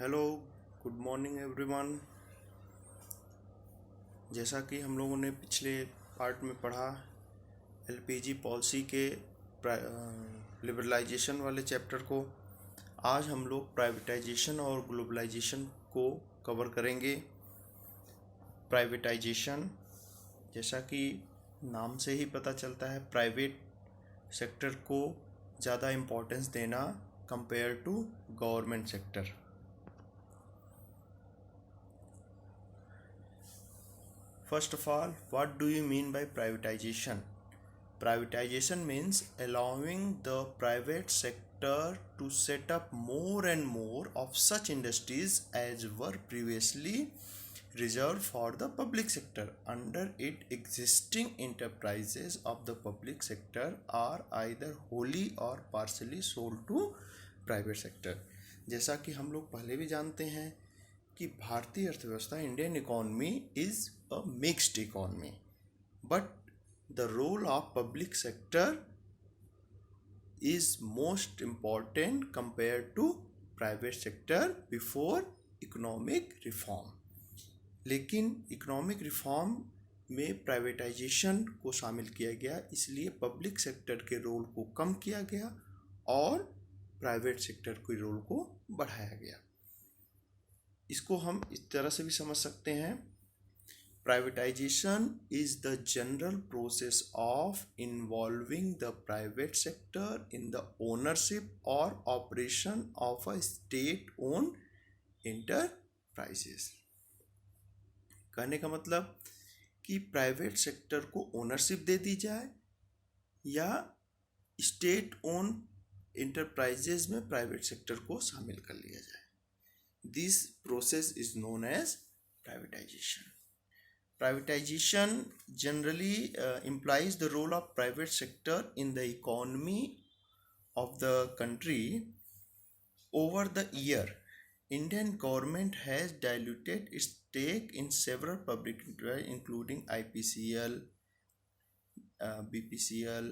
Hello, good morning everyone. जैसा कि हम लोगों ने पिछले पार्ट में पढ़ा एलपीजी पॉलिसी के लिबरलाइजेशन वाले चैप्टर को, आज हम लोग प्राइवेटाइजेशन और ग्लोबलाइजेशन को कवर करेंगे। प्राइवेटाइजेशन, जैसा कि नाम से ही पता चलता है, प्राइवेट सेक्टर को ज़्यादा इम्पोर्टेंस देना compare to government sector. First of all, what do you mean by privatization? Privatization means allowing the private sector to set up more and more of such industries as were previously reserved for the public sector. Under it, existing enterprises of the public sector are either wholly or partially sold to private sector. जैसा कि हम लोग पहले भी जानते हैं कि भारतीय अर्थव्यवस्था, Indian economy is a mixed economy, but the role of public sector is most important compare to private sector before economic reform. लेकिन इकोनॉमिक रिफॉर्म में प्राइवेटाइजेशन को शामिल किया गया, इसलिए पब्लिक सेक्टर के रोल को कम किया गया और प्राइवेट सेक्टर के रोल को बढ़ाया गया। इसको हम इस तरह से भी समझ सकते हैं, privatisation is the general process of involving the private sector in the ownership और operation of a state own enterprises. कहने का मतलब कि प्राइवेट सेक्टर को ओनरशिप दे दी जाए या स्टेट ओन इंटरप्राइजेस में प्राइवेट सेक्टर को शामिल कर लिया जाए। This process is known as privatization. Privatization generally implies the role of private sector in the economy of the country. Over the year, Indian government has diluted its stake in several public enterprises including IPCL, BPCL,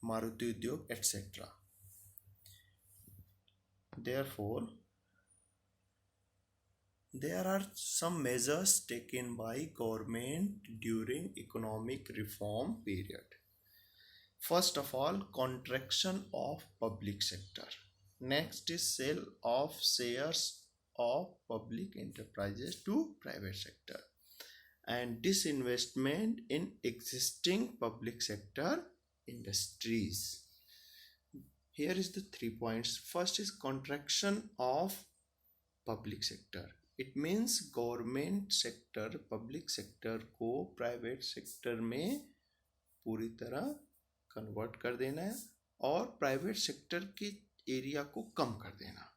Maruti Udyog, etc. Therefore, there are some measures taken by government during economic reform period. First of all, contraction of public sector. Next is sale of shares of public enterprises to private sector and disinvestment in existing public sector industries. Here is the 3 points. First is contraction of public sector. It means government sector public sector को private sector में पूरी तरह convert कर देना है और private sector के area को कम कर देना।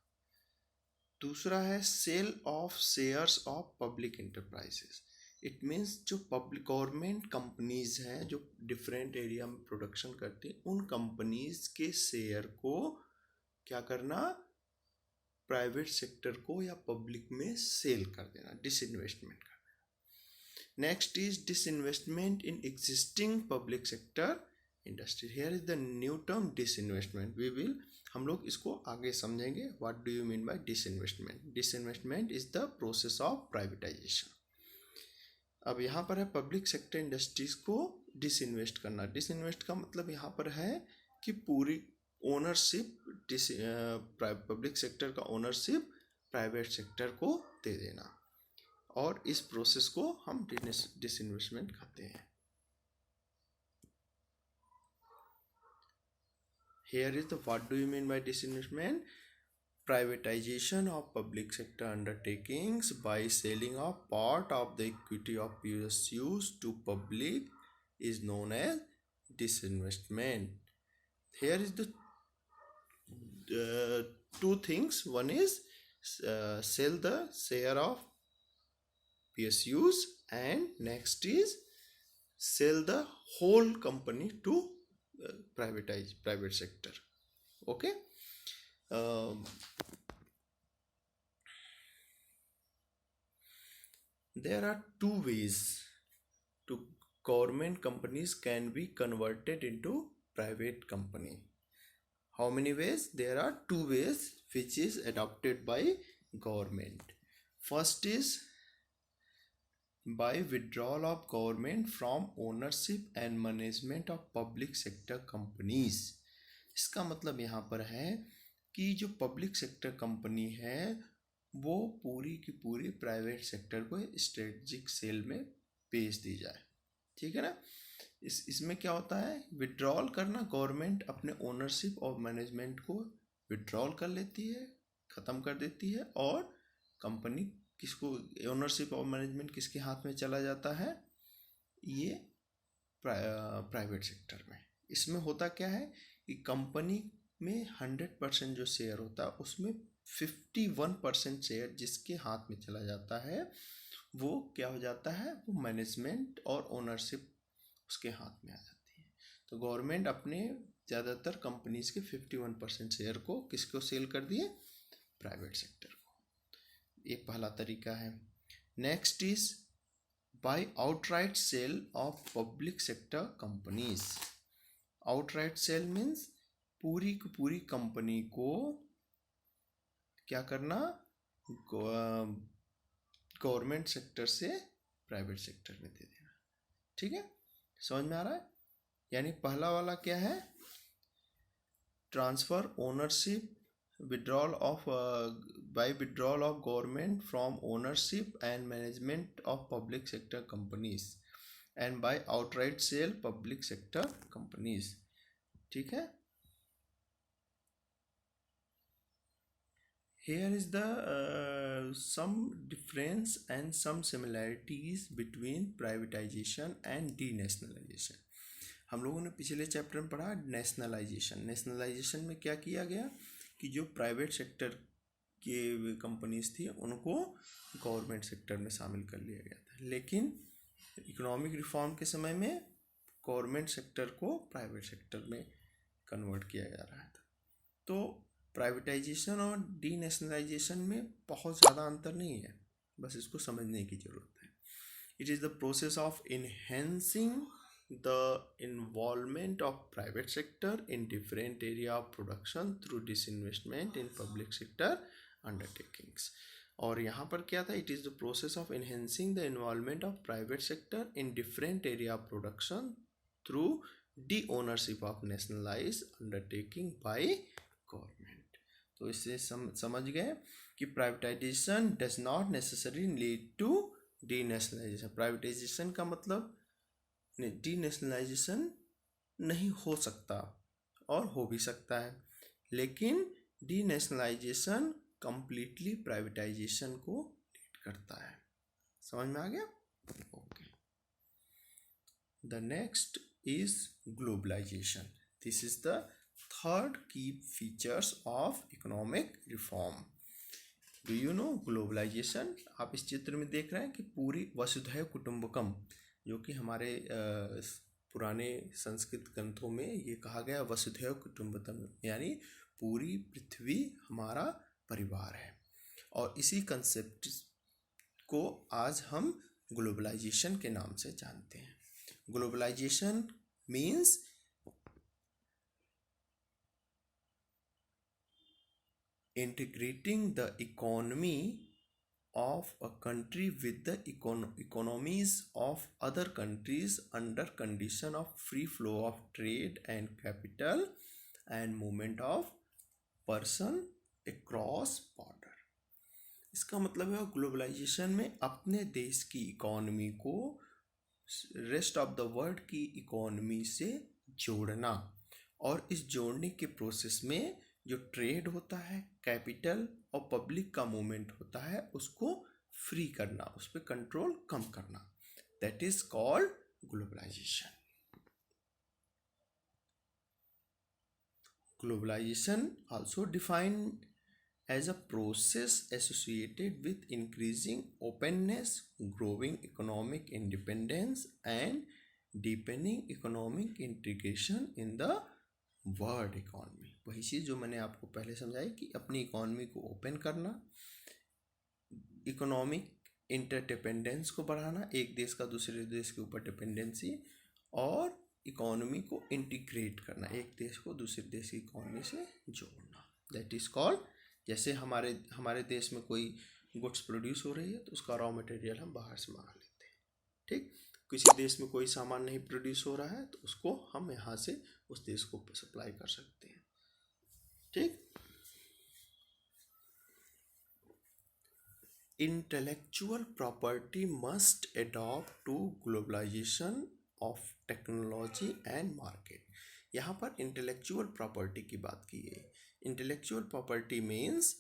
दूसरा है sale of shares of public enterprises. It means जो पब्लिक गवर्नमेंट कंपनीज हैं जो डिफरेंट एरिया में प्रोडक्शन करती हैं, उन कंपनीज के शेयर को क्या करना, प्राइवेट सेक्टर को या पब्लिक में सेल कर देना, डिसइन्वेस्टमेंट कर देना। Next is disinvestment in existing public sector industry. Here is the new term disinvestment. हम लोग इसको आगे समझेंगे। What do you mean by disinvestment? Disinvestment is the process of privatisation. अब यहाँ पर है पब्लिक सेक्टर इंडस्ट्रीज को डिसइन्वेस्ट करना। डिसइन्वेस्ट का मतलब यहाँ पर है कि पूरी ओनरशिप पब्लिक सेक्टर का ओनरशिप प्राइवेट सेक्टर को दे देना, और इस प्रोसेस को हम डिसइन्वेस्टमेंट कहते हैं। Here is the what do you mean by disinvestment? Privatisation of public sector undertakings by selling of part of the equity of PSUs to public is known as disinvestment. Here is the two things. One is sell the share of PSUs, and next is sell the whole company to private sector. Okay. There are two ways to government companies can be converted into private company. How many ways? There are two ways which is adopted by government. First is by withdrawal of government from ownership and management of public sector companies. इसका मतलब यहाँ पर है कि जो public sector company है वो पूरी की पूरी प्राइवेट सेक्टर को स्ट्रेटजिक सेल में बेच दी जाए, ठीक है ना। इसमें क्या होता है, विड्रॉल करना, गवर्नमेंट अपने ओनरशिप और मैनेजमेंट को विड्रॉल कर लेती है, ख़त्म कर देती है, और कंपनी किसको, ओनरशिप और मैनेजमेंट किसके हाथ में चला जाता है, ये प्राइवेट सेक्टर में। इसमें होता क्या है कि कंपनी में 100% जो शेयर होता है उसमें 51% शेयर जिसके हाथ में चला जाता है वो क्या हो जाता है, वो मैनेजमेंट और ओनरशिप उसके हाथ में आ जाती है। तो गवर्नमेंट अपने ज़्यादातर कंपनीज के 51% शेयर को किसको सेल कर दिए, प्राइवेट सेक्टर को। ये पहला तरीका है। Next is by outright sale of public sector companies. Outright sale means पूरी की पूरी कंपनी को क्या करना, गवर्नमेंट सेक्टर से प्राइवेट सेक्टर में दे देना, ठीक है, समझ में आ रहा है। यानी पहला वाला क्या है, transfer ownership, withdrawal of by withdrawal of government from ownership and management of public sector companies and by outright sale public sector companies, ठीक है। Here is the some difference and some similarities between privatization and denationalization. हम लोगों ने पिछले chapter में पढ़ा nationalisation. Nationalisation में क्या किया गया कि जो प्राइवेट सेक्टर के कंपनीज थी उनको गवर्नमेंट सेक्टर में शामिल कर लिया गया था, लेकिन इकोनॉमिक रिफॉर्म के समय में गवर्नमेंट सेक्टर को प्राइवेट सेक्टर में कन्वर्ट किया जा रहा था। तो प्राइवेटाइजेशन और डीनेशनलाइजेशन में बहुत ज़्यादा अंतर नहीं है, बस इसको समझने की ज़रूरत है। It is the process of enhancing the involvement of private sector in different area of production through disinvestment in public sector undertakings. और यहाँ पर क्या था, it is the process of enhancing the involvement of private sector in different area of production through de-ownership of nationalized undertaking by government. तो इससे समझ गए कि privatization does not necessarily lead to denationalization. Privatisation का मतलब डीनेशनलाइजेशन नहीं हो सकता और हो भी सकता है, लेकिन डीनेशनलाइजेशन कंप्लीटली प्राइवेटाइजेशन को लीड करता है। समझ में आ गया? Okay. The next is globalisation. This is the third key features of economic reform. Do you know globalisation? आप इस चित्र में देख रहे हैं कि पूरी वसुधैव कुटुंबकम, जो कि हमारे पुराने संस्कृत ग्रंथों में ये कहा गया वसुधैव कुटुंबकम, यानी पूरी पृथ्वी हमारा परिवार है। और इसी कंसेप्ट को आज हम ग्लोबलाइजेशन के नाम से जानते हैं। Globalisation means integrating the economy of a country with the economies of other countries under condition of free flow of trade and capital and movement of person across border. इसका मतलब है ग्लोबलाइजेशन में अपने देश की इकोनॉमी को rest of the world की economy से जोड़ना, और इस जोड़ने के प्रोसेस में जो ट्रेड होता है, कैपिटल और पब्लिक का मूवमेंट होता है, उसको फ्री करना, उस पर कंट्रोल कम करना, that is called globalisation. Globalisation also defined as a process associated with increasing openness, growing economic independence and deepening economic integration in the world economy. वही चीज़ जो मैंने आपको पहले समझाई कि अपनी इकॉनमी को ओपन करना, इकोनॉमिक इंटरडिपेंडेंस को बढ़ाना, एक देश का दूसरे देश के ऊपर डिपेंडेंसी, और इकोनॉमी को इंटीग्रेट करना, एक देश को दूसरे देश की इकोनॉमी से जोड़ना, दैट इज कॉल्ड जैसे हमारे हमारे देश में कोई गुड्स प्रोड्यूस हो रही है तो उसका रॉ मटेरियल हम बाहर से मंगा लेते हैं, ठीक। किसी देश में कोई सामान नहीं प्रोड्यूस हो रहा है तो उसको हम यहाँ से उस देश को सप्लाई कर सकते हैं, ठीक। Intellectual property must adopt to globalisation of technology and market. यहाँ पर इंटेलेक्चुअल प्रॉपर्टी की बात की गई। Intellectual property means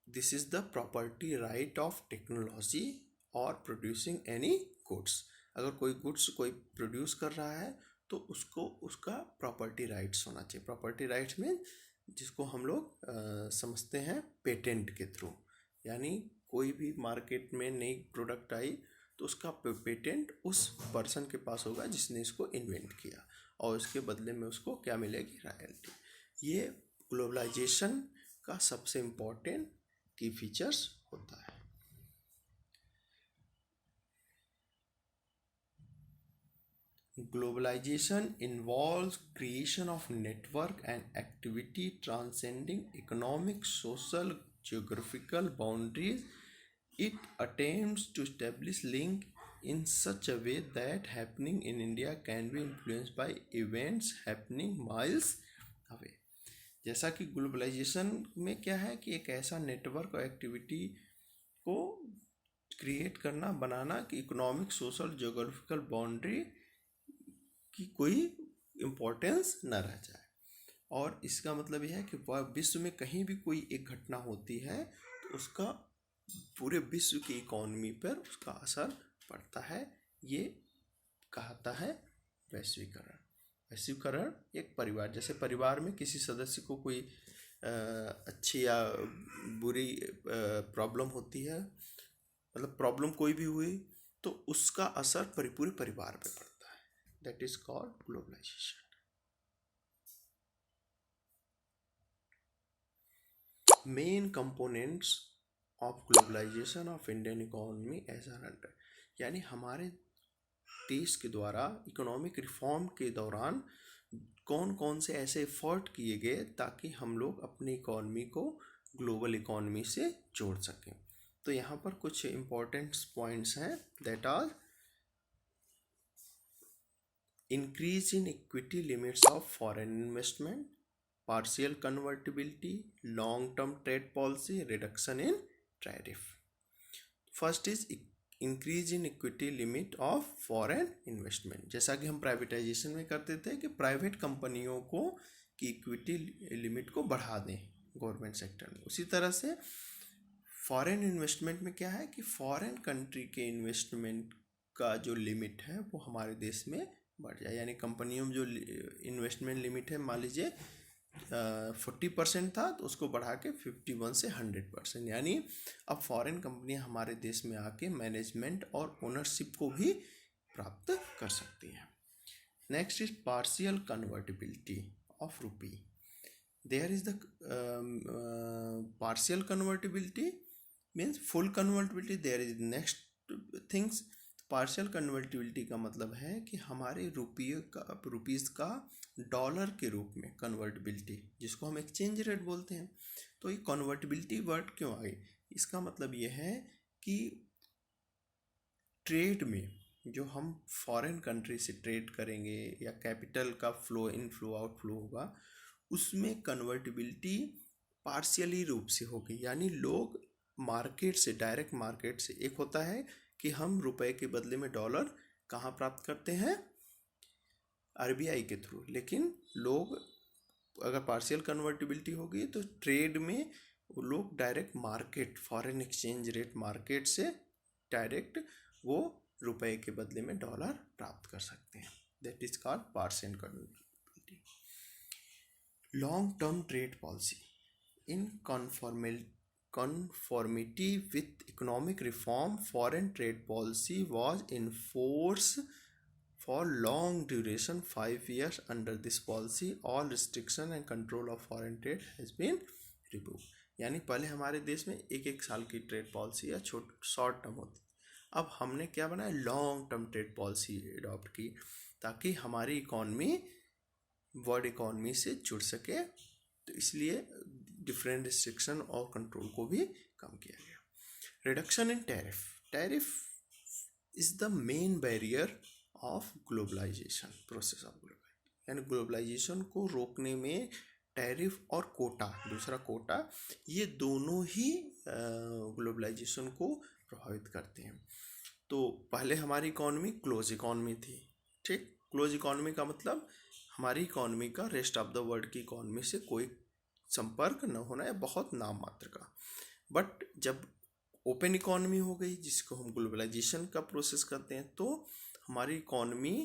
this is the property right of technology और प्रोड्यूसिंग एनी गुड्स। अगर कोई गुड्स कोई प्रोड्यूस कर रहा है तो उसको उसका प्रॉपर्टी राइट्स होना चाहिए। प्रॉपर्टी राइट्स में जिसको हम लोग समझते हैं पेटेंट के थ्रू, यानी कोई भी मार्केट में नई प्रोडक्ट आई तो उसका पेटेंट उस पर्सन के पास होगा जिसने इसको इन्वेंट किया, और उसके बदले में उसको क्या मिलेगी, रॉयल्टी। ये ग्लोबलाइजेशन का सबसे इम्पोर्टेंट की फीचर्स होता है। Globalization involves creation of network and activity transcending economic, social, geographical boundaries. It attempts to establish link in such a way that happening in India can be influenced by events happening miles away. जैसा कि globalisation में क्या है कि एक ऐसा network और activity को क्रिएट करना, बनाना कि इकोनॉमिक, सोशल, जियोग्राफिकल बाउंड्री की कोई इम्पोर्टेंस न रह जाए। और इसका मतलब यह है कि विश्व में कहीं भी कोई एक घटना होती है तो उसका पूरे विश्व की इकोनॉमी पर उसका असर पड़ता है। ये कहता है वैश्वीकरण। वैश्वीकरण एक परिवार, जैसे परिवार में किसी सदस्य को कोई अच्छी या बुरी प्रॉब्लम होती है, मतलब प्रॉब्लम कोई भी हुई तो उसका असर पूरे परिवार पे पड़ता है। That is called globalization. Main components of globalization of Indian economy as are under, यानी हमारे देश के द्वारा इकोनॉमिक रिफॉर्म के दौरान कौन कौन से ऐसे एफर्ट किए गए ताकि हम लोग अपनी इकोनॉमी को ग्लोबल इकोनॉमी से जोड़ सकें। तो यहाँ पर कुछ इम्पोर्टेंट पॉइंट्स हैं, that are increase in equity limits of foreign investment, partial convertibility, long-term trade policy, reduction in tariff. First is increase in equity limit of foreign investment। जैसा कि हम प्राइवेटाइजेशन में करते थे कि प्राइवेट कंपनियों को की इक्विटी लिमिट को बढ़ा दें गवर्नमेंट सेक्टर में, उसी तरह से फॉरेन इन्वेस्टमेंट में क्या है कि फॉरेन कंट्री के इन्वेस्टमेंट का जो लिमिट है वो हमारे देश में बढ़ जाए। यानी कंपनियों में जो इन्वेस्टमेंट लिमिट है, मान लीजिए 40% था तो उसको बढ़ा के 51 से 100%, यानी अब फॉरेन कंपनियां हमारे देश में आके मैनेजमेंट और ओनरशिप को भी प्राप्त कर सकती हैं। Next is partial convertibility of rupee. There is the partial convertibility means full convertibility, there is next things. Partial convertibility का मतलब है कि हमारे रुपीज़ का डॉलर के रूप में कन्वर्टिबिलिटी, जिसको हम एक्सचेंज रेट बोलते हैं। तो ये कन्वर्टिबिलिटी वर्ड क्यों आई, इसका मतलब ये है कि ट्रेड में जो हम फॉरेन कंट्री से ट्रेड करेंगे या कैपिटल का फ्लो इनफ्लो आउटफ्लो होगा, उसमें कन्वर्टिबिलिटी पार्शियली रूप से होगी। यानी लोग मार्केट से, डायरेक्ट मार्केट से, एक होता है कि हम रुपए के बदले में डॉलर कहाँ प्राप्त करते हैं, आरबीआई के थ्रू, लेकिन लोग अगर पार्शियल कन्वर्टिबिलिटी होगी तो ट्रेड में लोग direct market, foreign exchange rate market से डायरेक्ट वो रुपए के बदले में डॉलर प्राप्त कर सकते हैं। That is called partial convertibility. Long term trade policy in conformity with economic reform, foreign trade policy was in force for long duration, 5 years. Under this policy, all restriction and control of foreign trade has been removed. यानी पहले हमारे देश में एक साल की trade policy या short term होती, अब हमने क्या बनाया, long term trade policy adopt की ताकि हमारी इकॉनमी वर्ल्ड इकॉनमी से जुड़ सके। तो इसलिए डिफरेंट रिस्ट्रिक्शन और कंट्रोल को भी कम किया गया। Reduction in tariff. Tariff is the main barrier of globalisation, process of globalisation. यानी ग्लोबलाइजेशन को रोकने में टैरिफ और कोटा, दूसरा कोटा, ये दोनों ही ग्लोबलाइजेशन को प्रभावित करते हैं। तो पहले हमारी इकॉनमी क्लोज इकॉनमी थी, ठीक। क्लोज इकॉनमी का मतलब हमारी इकॉनमी का रेस्ट ऑफ द वर्ल्ड की इकॉनमी से कोई संपर्क न होना है, बहुत नाम मात्र का। बट जब ओपन इकॉनमी हो गई, जिसको हम ग्लोबलाइजेशन का प्रोसेस करते हैं, तो हमारी इकॉनमी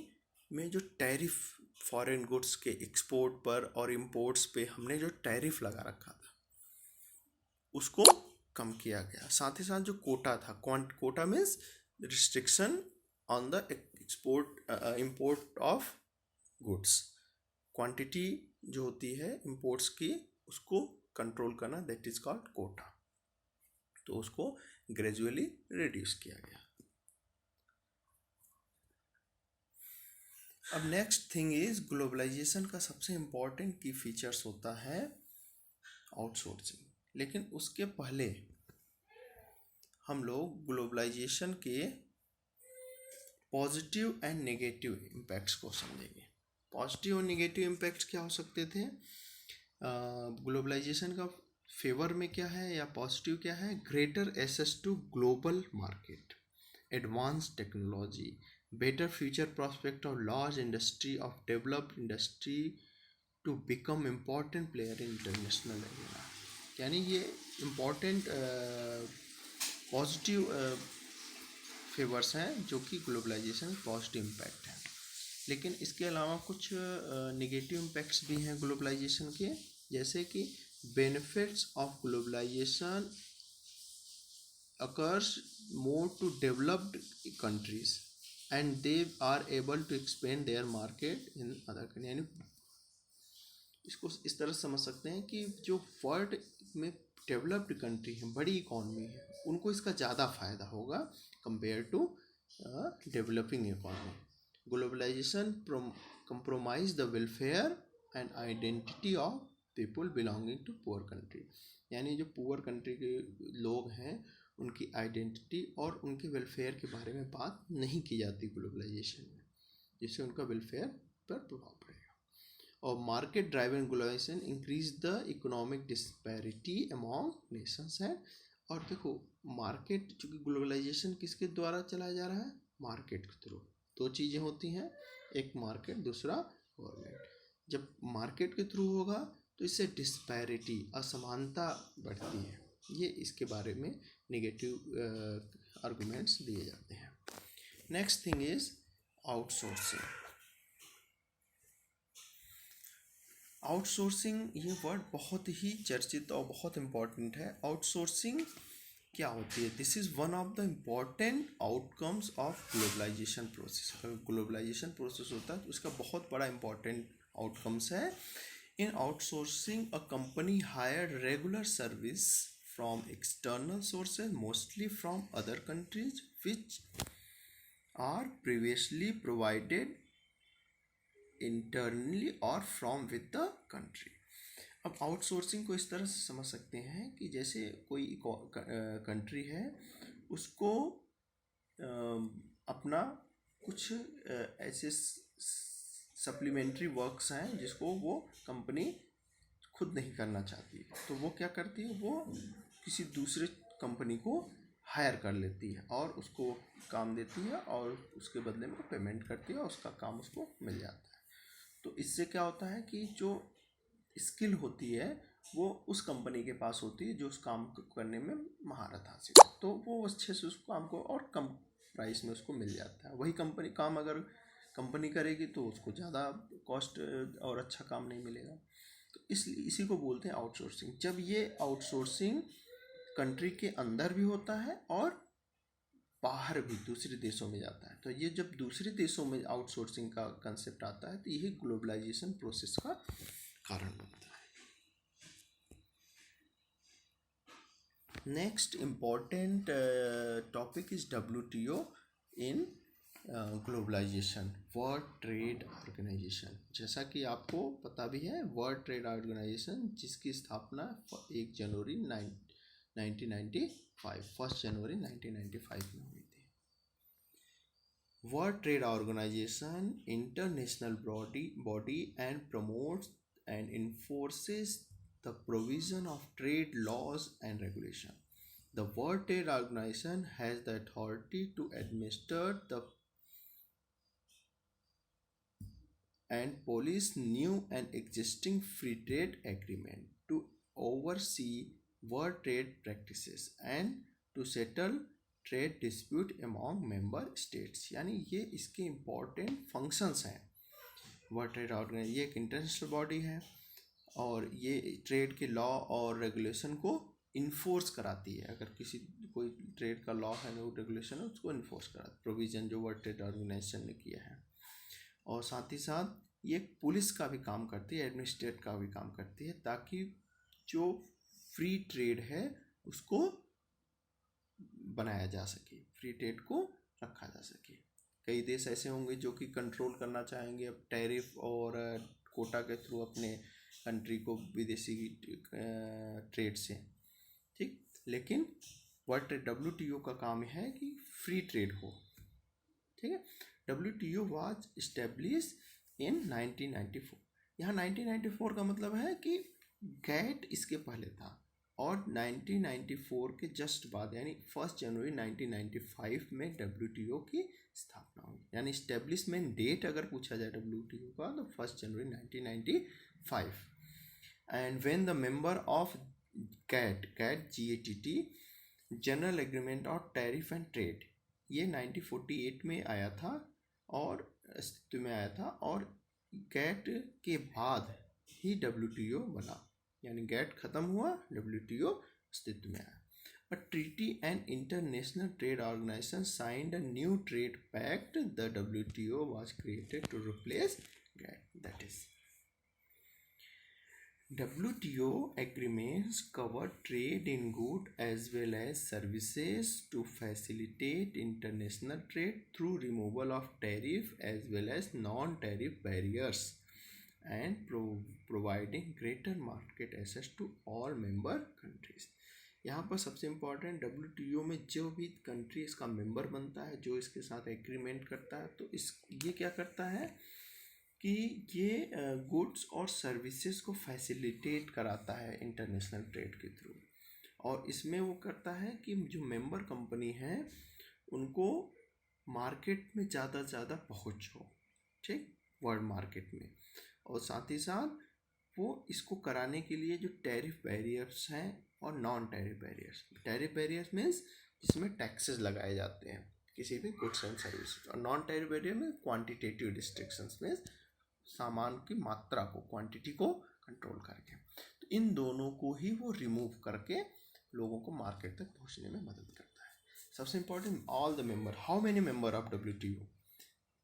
में जो टैरिफ फॉरेन गुड्स के एक्सपोर्ट पर और इंपोर्ट्स पे हमने जो टैरिफ लगा रखा था उसको कम किया गया। साथ ही साथ जो कोटा था, quota means restriction on the export import of goods, quantity जो होती है इंपोर्ट्स की उसको कंट्रोल करना, दैट इज कॉल्ड कोटा। तो उसको ग्रेजुअली रिड्यूस किया गया। अब नेक्स्ट थिंग इज ग्लोबलाइजेशन का सबसे इम्पॉर्टेंट की फीचर्स होता है आउटसोर्सिंग। लेकिन उसके पहले हम लोग ग्लोबलाइजेशन के पॉजिटिव एंड नेगेटिव इम्पैक्ट्स को समझेंगे। पॉजिटिव और नेगेटिव इम्पैक्ट्स क्या हो सकते थे? ग्लोबलाइजेशन का फेवर में क्या है या पॉजिटिव क्या है? Greater access to global market, advance technology, better future prospect of large industry of developed industry to become important player in international arena। यानी ये important पॉजिटिव फेवर्स हैं जो कि ग्लोबलाइजेशन पॉजिटिव इम्पैक्ट है। लेकिन इसके अलावा कुछ नेगेटिव इम्पैक्ट्स भी हैं ग्लोबलाइजेशन के, जैसे कि benefits of globalisation occurs more to developed countries and they are able to expand their market in other countries। यानी इसको इस तरह समझ सकते हैं कि जो वर्ल्ड में डेवलप्ड कंट्री है, बड़ी इकॉनमी है, उनको इसका ज़्यादा फायदा होगा compare to developing economy. Globalisation compromise the welfare and identity of people belonging to poor country। यानी जो पुअर कंट्री के लोग हैं उनकी आइडेंटिटी और उनके वेलफेयर के बारे में बात नहीं की जाती ग्लोबलाइजेशन में, जिससे उनका वेलफेयर पर प्रभाव पड़ेगा। और market driven globalisation increase the economic disparity among nations है। और देखो मार्केट, चूँकि ग्लोबलाइजेशन किसके द्वारा चलाया जा रहा है? मार्केट के थ्रू। दो चीज़ें होती हैं, एक मार्केट, दूसरा गवर्नमेंट। जब मार्केट के थ्रू होगा तो इससे डिस्पैरिटी, असमानता बढ़ती है। ये इसके बारे में नेगेटिव आर्गुमेंट्स दिए जाते हैं। Next thing is outsourcing. Outsourcing ये वर्ड बहुत ही चर्चित और बहुत इम्पॉर्टेंट है। आउटसोर्सिंग क्या होती है? This is one of the important outcomes of globalisation process. अगर ग्लोबलाइजेशन प्रोसेस होता है तो उसका बहुत बड़ा इम्पॉर्टेंट आउटकम्स है। In outsourcing a company hired regular service from external sources, mostly from other countries which are previously provided internally or from with the country। अब outsourcing को इस तरह से समझ सकते हैं कि जैसे कोई कंट्री है, उसको अपना कुछ ऐसे सप्लीमेंट्री वर्क्स हैं जिसको वो कंपनी खुद नहीं करना चाहती, तो वो क्या करती है? वो किसी दूसरे कंपनी को हायर कर लेती है और उसको काम देती है और उसके बदले में पेमेंट करती है और उसका काम उसको मिल जाता है। तो इससे क्या होता है कि जो स्किल होती है वो उस कंपनी के पास होती है जो उस काम करने में महारत हासिल है, तो वो अच्छे से उस काम को और कम प्राइस में उसको मिल जाता है। वही कंपनी काम अगर कंपनी करेगी तो उसको ज़्यादा कॉस्ट और अच्छा काम नहीं मिलेगा। तो इसी को बोलते हैं आउटसोर्सिंग। जब ये आउटसोर्सिंग कंट्री के अंदर भी होता है और बाहर भी दूसरे देशों में जाता है, तो ये जब दूसरे देशों में आउटसोर्सिंग का कंसेप्ट आता है तो यही ग्लोबलाइजेशन प्रोसेस का कारण बनता है। Next important topic is WTO in globalisation, world trade organisation, जैसा कि आपको पता भी है, वर्ल्ड ट्रेड ऑर्गेनाइजेशन जिसकी स्थापना 1 जनवरी 1995, 1 जनवरी 1995 में हुई थी। World trade organisation international body and promotes and enforces the provision of trade laws and regulation. The World Trade Organization has the authority to administer the and police new and existing free trade agreement, to oversee world trade practices and to settle trade dispute among member states. यानी ये इसके important functions हैं। World trade organisation ये एक international body है और ये trade के लॉ और रेगुलेशन को इन्फोर्स कराती है। अगर किसी कोई ट्रेड का लॉ है वो रेगुलेशन है उसको इन्फोर्स कराती है, प्रोविज़न जो वर्ल्ड ट्रेड ऑर्गेनाइजेशन ने किया है। और साथ ही साथ ये पुलिस का भी काम करती है, एडमिनिस्ट्रेट का भी काम करती है, ताकि जो फ्री ट्रेड है उसको बनाया जा सके, फ्री ट्रेड को रखा जा सके। कई देश ऐसे होंगे जो कि कंट्रोल करना चाहेंगे अब टैरिफ और कोटा के थ्रू अपने कंट्री को विदेशी ट्रेड से, ठीक। लेकिन वर्ल्ड ट्रेड WTO का काम है कि फ्री ट्रेड हो, ठीक है। WTO was establish in 1994। यहाँ 1994 का मतलब है कि गैट इसके पहले था और 1994 के जस्ट बाद यानी 1 जनवरी 1995 में WTO की स्थापना हुई। यानी इस्टेब्लिशमेंट डेट अगर पूछा जाए WTO का तो 1 जनवरी 1995। And when the member of GATT general agreement of tariff and trade, ये 1948 में आया था और अस्तित्व में आया था, और गैट के बाद ही WTO बना। यानी गैट खत्म हुआ, WTO अस्तित्व में आया। A treaty and international trade organization signed a new trade pact. The WTO was created to replace GATT. That is, WTO agreements cover trade in goods as well as services to facilitate international trade through removal of tariff as well as non-tariff barriers and providing greater market access to all member countries. यहाँ पर सबसे important WTO में जो भी country इसका member बनता है, जो इसके साथ एग्रीमेंट करता है, तो ये क्या करता है कि ये गुड्स और सर्विसेज को फैसिलिटेट कराता है इंटरनेशनल ट्रेड के थ्रू। और इसमें वो करता है कि जो मेंबर कंपनी है उनको मार्केट में ज़्यादा से ज़्यादा पहुँच हो, ठीक, वर्ल्ड मार्केट में। और साथ ही साथ वो इसको कराने के लिए जो टैरिफ बैरियर्स हैं और नॉन टैरिफ बैरियर्स मीन्स जिसमें टैक्सेस लगाए जाते हैं किसी भी गुड्स एंड सर्विसेज, और नॉन टैरिफ बैरियर में क्वांटिटेटिव रिस्ट्रिक्शंस में सामान की मात्रा को, क्वांटिटी को कंट्रोल करके। तो इन दोनों को ही वो रिमूव करके लोगों को मार्केट तक पहुंचने में मदद करता है। सबसे important, all the member, how many member of WTO?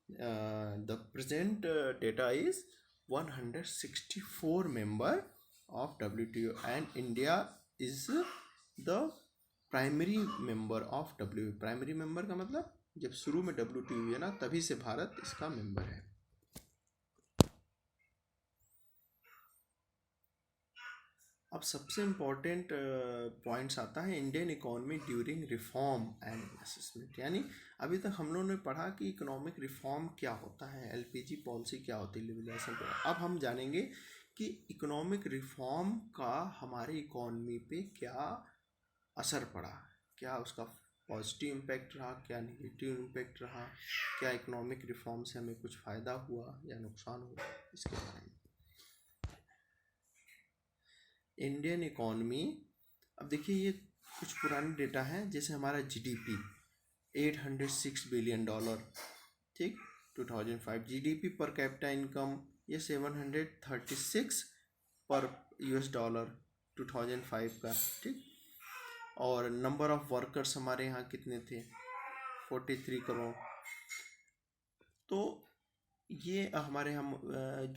The present data is 164 member of WTO and India is the primary member of WTO। Primary member का मतलब जब शुरू में WTO है ना तभी से भारत इसका मेंबर है। अब सबसे इम्पोर्टेंट पॉइंट्स आता है Indian economy during reform and assessment. यानी अभी तक हम लोगों ने पढ़ा कि इकोनॉमिक रिफॉर्म क्या होता है, LPG पॉलिसी क्या होती है, लिबरलाइजेशन क्या। अब हम जानेंगे कि इकोनॉमिक रिफॉर्म का हमारी इकोनॉमी पे क्या असर पड़ा, क्या उसका पॉजिटिव इम्पैक्ट रहा, क्या नेगेटिव इम्पैक्ट रहा, क्या इकोनॉमिक रिफॉर्म से हमें कुछ फ़ायदा हुआ या नुकसान हुआ, इसके बारे में। इंडियन इकॉनमी, अब देखिए ये कुछ पुराने डेटा हैं, जैसे हमारा GDP $806 बिलियन, ठीक, 2005। GDP पर कैपिटा इनकम ये 736 पर $, 2005 का, ठीक। और नंबर ऑफ वर्कर्स हमारे यहाँ कितने थे, 43 करोड़। तो ये हमारे हम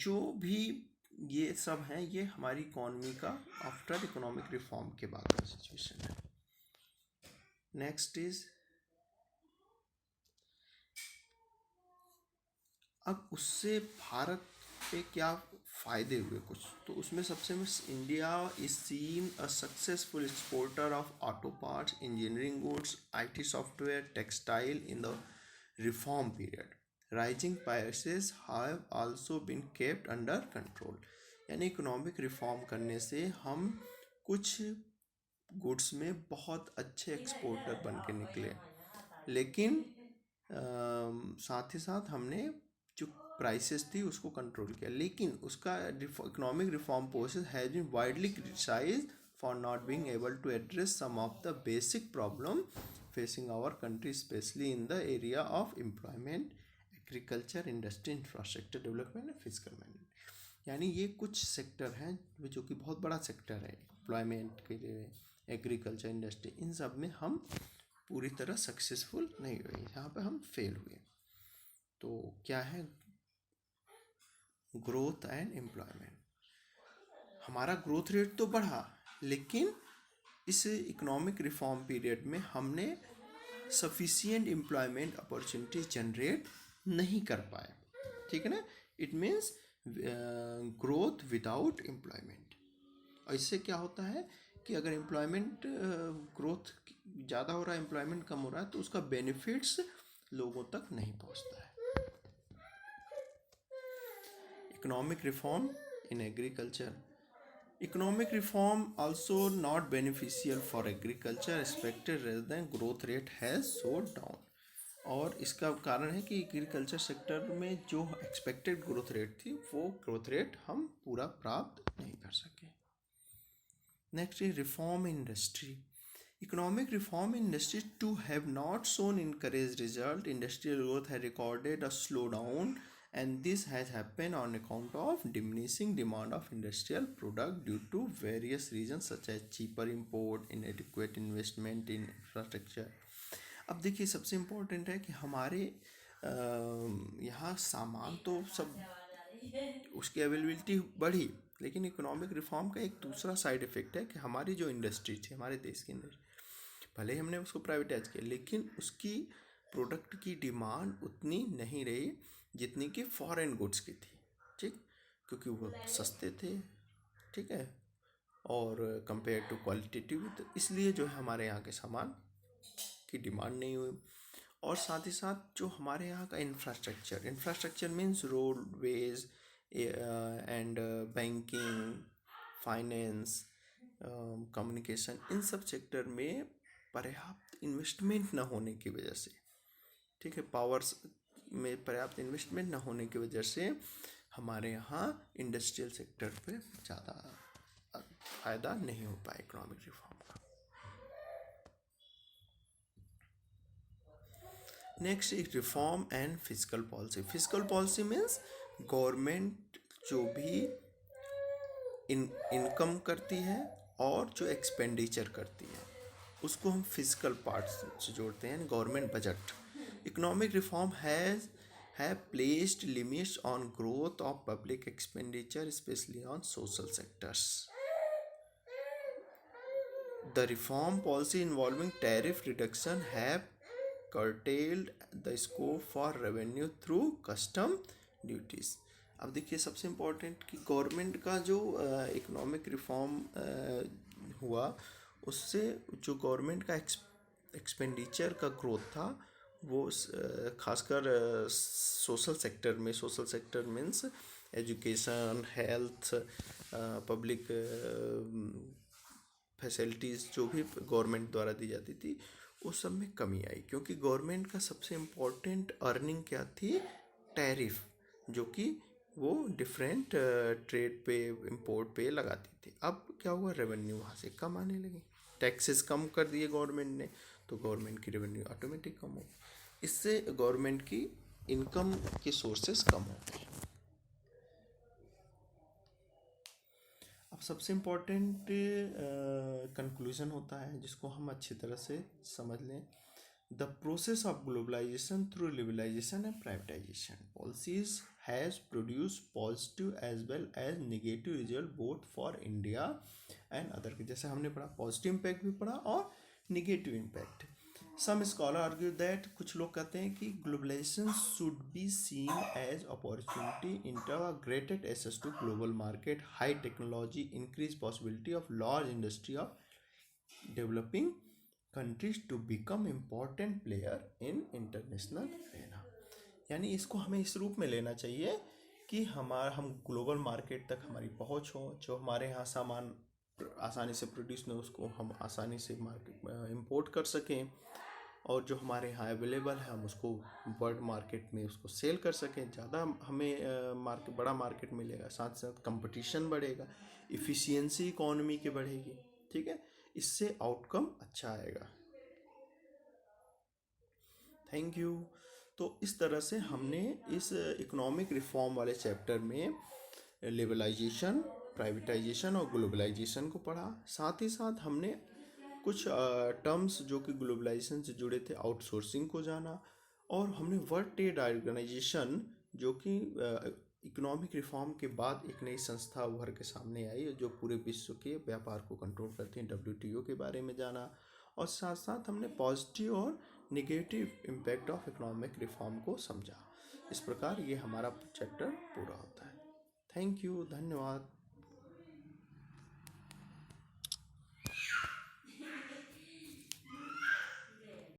जो भी ये सब हैं, ये हमारी इकॉनमी का आफ्टर इकोनॉमिक रिफॉर्म के बाद का सिचुएशन है। नेक्स्ट इज अब उससे भारत पे क्या फ़ायदे हुए कुछ, तो उसमें सबसे में India is seen a successful exporter of auto parts, engineering goods, IT software, textile in the reform period. Rising prices have also been kept under control. यानी इकोनॉमिक रिफॉर्म करने से हम कुछ गुड्स में बहुत अच्छे एक्सपोर्टर बन के निकले, लेकिन साथ ही साथ हमने जो प्राइसेस थी उसको कंट्रोल किया. लेकिन उसका economic reform process has been widely criticised for not being able to address some of the basic problem facing our country, especially in the area of employment, agriculture, industry, infrastructure development and fiscal management. यानी ये कुछ sector हैं जो कि बहुत बड़ा sector है employment के लिए, एग्रीकल्चर, इंडस्ट्री, इन सब में हम पूरी तरह सक्सेसफुल नहीं हुए, यहाँ पे हम फेल हुए. तो क्या है ग्रोथ एंड एम्प्लॉयमेंट. हमारा ग्रोथ रेट तो बढ़ा, लेकिन इस इकोनॉमिक रिफॉर्म पीरियड में हमने सफिशिएंट एम्प्लॉयमेंट अपॉर्चुनिटी जनरेट नहीं कर पाए. ठीक है ना. It means growth without employment. और इससे क्या होता है कि अगर एम्प्लॉयमेंट ग्रोथ ज़्यादा हो रहा है, एम्प्लॉयमेंट कम हो रहा है, तो उसका बेनिफिट्स लोगों तक नहीं पहुंचता है. Economic reform in agriculture. Economic reform also not beneficial for agriculture expected rather than growth rate has slowed down. और इसका कारण है कि एग्रीकल्चर सेक्टर में जो एक्सपेक्टेड ग्रोथ रेट थी वो ग्रोथ रेट हम पूरा प्राप्त नहीं कर सके. Next is reform industry. Economic reform in industry too have not shown encouraged result. Industrial growth has recorded a slowdown, and this has happened on account of diminishing demand of industrial product due to various reasons such as cheaper import, inadequate investment in infrastructure. अब देखिए सबसे important है कि हमारे यहाँ सामान तो सब उसकी अवेलेबिलिटी बढ़ी, लेकिन इकोनॉमिक रिफॉर्म का एक दूसरा साइड इफेक्ट है कि हमारी जो इंडस्ट्री थी, हमारे देश की इंडस्ट्री, भले ही हमने उसको प्राइवेटाइज किया, लेकिन उसकी प्रोडक्ट की डिमांड उतनी नहीं रही जितनी कि फॉरेन गुड्स की थी. ठीक, क्योंकि वो सस्ते थे. ठीक है, और कंपेयर टू क्वालिटेटिव, तो इसलिए जो है हमारे यहाँ के सामान की डिमांड नहीं हुई. और साथ ही साथ जो हमारे यहाँ का infrastructure means roadways and banking, finance, communication, इन सब सेक्टर में पर्याप्त इन्वेस्टमेंट न होने की वजह से, ठीक है, पावर्स में पर्याप्त इन्वेस्टमेंट न होने की वजह से हमारे यहाँ इंडस्ट्रियल सेक्टर पे ज़्यादा फ़ायदा नहीं हो पाया इकोनॉमिक रिफॉर्म का. Next is reform and physical policy. Physical policy means government जो भी इनकम करती है और जो एक्सपेंडिचर करती है उसको हम फिजिकल पार्ट से जोड़ते हैं, government budget. Economic reform have placed limits on growth of public expenditure, especially on social sectors. The reform policy involving tariff reduction have curtailed the scope for revenue through custom duties. अब देखिए सबसे important कि government का जो economic reform हुआ उससे जो government का एक्सपेंडिचर का ग्रोथ था वो खासकर social sector means education, health, public facilities जो भी गवर्नमेंट द्वारा दी जाती थी उस सब में कमी आई, क्योंकि गवर्नमेंट का सबसे इम्पोर्टेंट अर्निंग क्या थी, टैरिफ, जो कि वो डिफरेंट ट्रेड पे, इंपोर्ट पे लगाती थी. अब क्या हुआ, रेवेन्यू वहाँ से कम आने लगी, टैक्सेस कम कर दिए गवर्नमेंट ने, तो गवर्नमेंट की रेवेन्यू ऑटोमेटिक कम हो, इससे गवर्नमेंट की इनकम के सोर्सेस कम हो गए. अब सबसे इम्पोर्टेंट कंक्लूजन होता है जिसको हम अच्छी तरह से समझ लें. The process of globalisation through liberalisation and privatisation policies has produce positive as well as negative result both for India and other. जैसे हमने पढ़ा पॉजिटिव इम्पैक्ट भी पढ़ा और negative impact. Some scholar argue that, कुछ लोग कहते हैं कि globalisation should be seen as opportunity integrated access to global market, high technology, increase possibility of large industry of developing countries to become important player in international Arena. यानी इसको हमें इस रूप में लेना चाहिए कि हम ग्लोबल मार्केट तक हमारी पहुंच हो, जो हमारे यहाँ सामान आसानी से प्रोड्यूस न उसको हम आसानी से मार्केट इंपोर्ट कर सकें, और जो हमारे यहाँ अवेलेबल है हम उसको वर्ल्ड मार्केट में उसको सेल कर सकें, ज़्यादा हमें मार्केट बड़ा मार्केट मिलेगा, साथ साथ कंपटीशन बढ़ेगा, इफ़िशियंसी इकोनॉमी की बढ़ेगी। ठीक है, इससे आउटकम अच्छा आएगा। Thank you. तो इस तरह से हमने इस इकोनॉमिक रिफॉर्म वाले चैप्टर में लिबरलाइजेशन, प्राइवेटाइजेशन और ग्लोबलाइजेशन को पढ़ा। साथ ही साथ हमने कुछ टर्म्स जो कि ग्लोबलाइजेशन से जुड़े थे, आउटसोर्सिंग को जाना, और हमने वर्ल्ड ट्रेड ऑर्गेनाइजेशन जो कि इकोनॉमिक रिफॉर्म के बाद एक नई संस्था उभर के सामने आई जो पूरे विश्व के व्यापार को कंट्रोल करती है, WTO के बारे में जाना, और साथ साथ हमने पॉजिटिव और negative impact of economic reform को समझा। इस प्रकार ये हमारा चैप्टर पूरा होता है। थैंक यू, धन्यवाद।